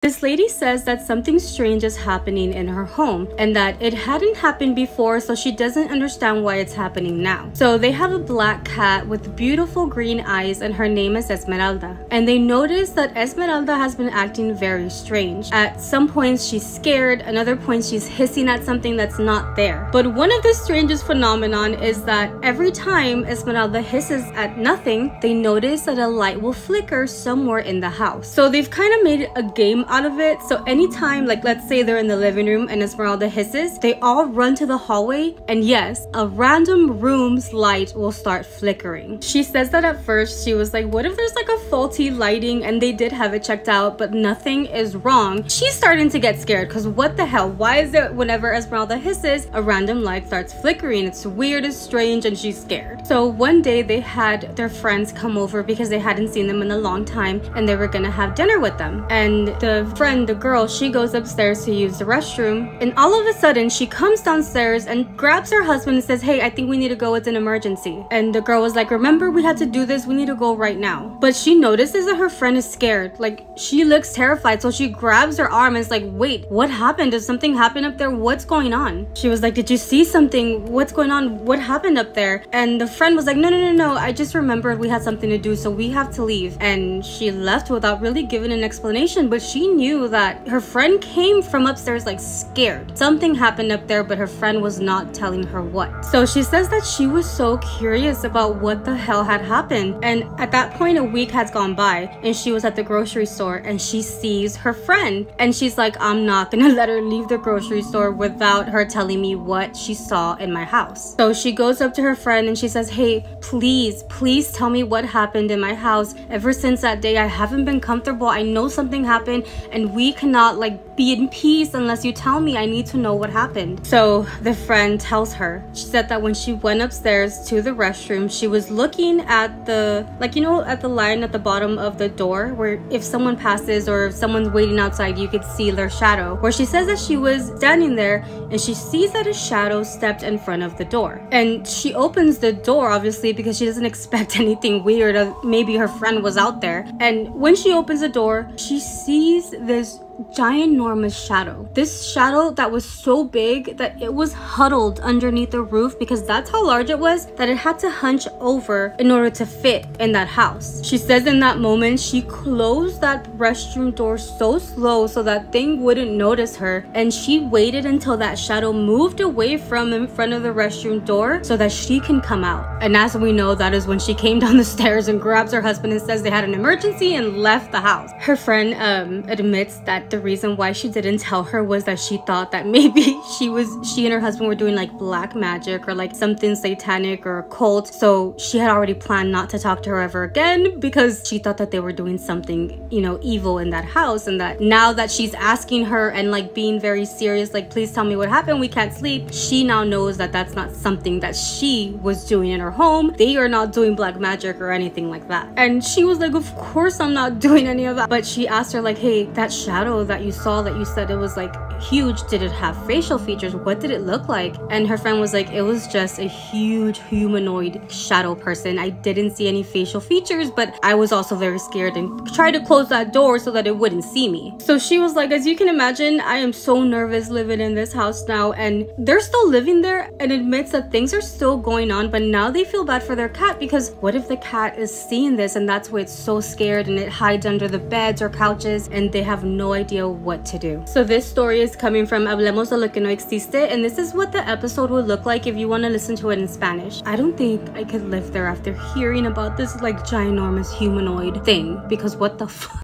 This lady says that something strange is happening in her home and that it hadn't happened before, so she doesn't understand why it's happening now. So they have a black cat with beautiful green eyes and her name is Esmeralda. And they notice that Esmeralda has been acting very strange. At some points she's scared, another point she's hissing at something that's not there. But one of the strangest phenomenon is that every time Esmeralda hisses at nothing, they notice that a light will flicker somewhere in the house. So they've kind of made a game out of it. So anytime, like let's say they're in the living room and Esmeralda hisses, they all run to the hallway and yes, a random room's light will start flickering. She says that at first she was like, what if there's like a faulty lighting, and they did have it checked out but nothing is wrong. She's starting to get scared because what the hell, why is it whenever Esmeralda hisses a random light starts flickering? It's weird, it's strange, and she's scared. So one day they had their friends come over because they hadn't seen them in a long time and they were gonna have dinner with them. And the friend, the girl, she goes upstairs to use the restroom and all of a sudden she comes downstairs and grabs her husband and says, hey, I think we need to go, it's an emergency. And the girl was like, remember, we had to do this, we need to go right now. But she notices that her friend is scared, like she looks terrified, so she grabs her arm and is like, wait, what happened? Did something happen up there? What's going on? She was like, did you see something? What's going on? What happened up there? And the friend was like, no, I just remembered we had something to do, so we have to leave. And she left without really giving an explanation, but she knew that her friend came from upstairs like scared. Something happened up there, but her friend was not telling her what. So she says that she was so curious about what the hell had happened. And at that point, a week has gone by and she was at the grocery store and she sees her friend and she's like, I'm not gonna let her leave the grocery store without her telling me what she saw in my house. So she goes up to her friend and she says, hey, please tell me what happened in my house. Ever since that day, I haven't been comfortable. I know something happened and we cannot like be in peace unless you tell me. I need to know what happened. So the friend tells her, she said that when she went upstairs to the restroom, she was looking at the, like, you know, at the line at the bottom of the door where if someone passes or if someone's waiting outside, you could see their shadow. Where she says that she was standing there and she sees that a shadow stepped in front of the door. And she opens the door, obviously, because she doesn't expect anything weird, or maybe her friend was out there. And when she opens the door, she sees this ginormous shadow. This shadow that was so big that it was huddled underneath the roof, because that's how large it was, that it had to hunch over in order to fit in that house. She says in that moment she closed that restroom door so slow so that thing wouldn't notice her, and she waited until that shadow moved away from in front of the restroom door so that she can come out. And as we know, that is when she came down the stairs and grabs her husband and says they had an emergency and left the house. Her friend admits that the reason why she didn't tell her was that she thought that maybe she and her husband were doing like black magic or like something satanic or occult. So she had already planned not to talk to her ever again because she thought that they were doing something, you know, evil in that house. And that now that she's asking her and like being very serious, like, please tell me what happened, we can't sleep, she now knows that that's not something that she was doing in her home. They are not doing black magic or anything like that. And she was like, of course I'm not doing any of that. But she asked her like, hey, that shadow that you saw, that you said it was like huge, did it have facial features? What did it look like? And her friend was like, it was just a huge humanoid shadow person. I didn't see any facial features, but I was also very scared and tried to close that door so that it wouldn't see me. So she was like, as you can imagine, I am so nervous living in this house now. And they're still living there and admits that things are still going on, but now they feel bad for their cat, because what if the cat is seeing this and that's why it's so scared and it hides under the beds or couches and they have no idea what to do. So this story is coming from Hablemos de lo que no existe, and this is what the episode would look like if you want to listen to it in Spanish. I don't think I could live there after hearing about this like ginormous humanoid thing, because what the fuck?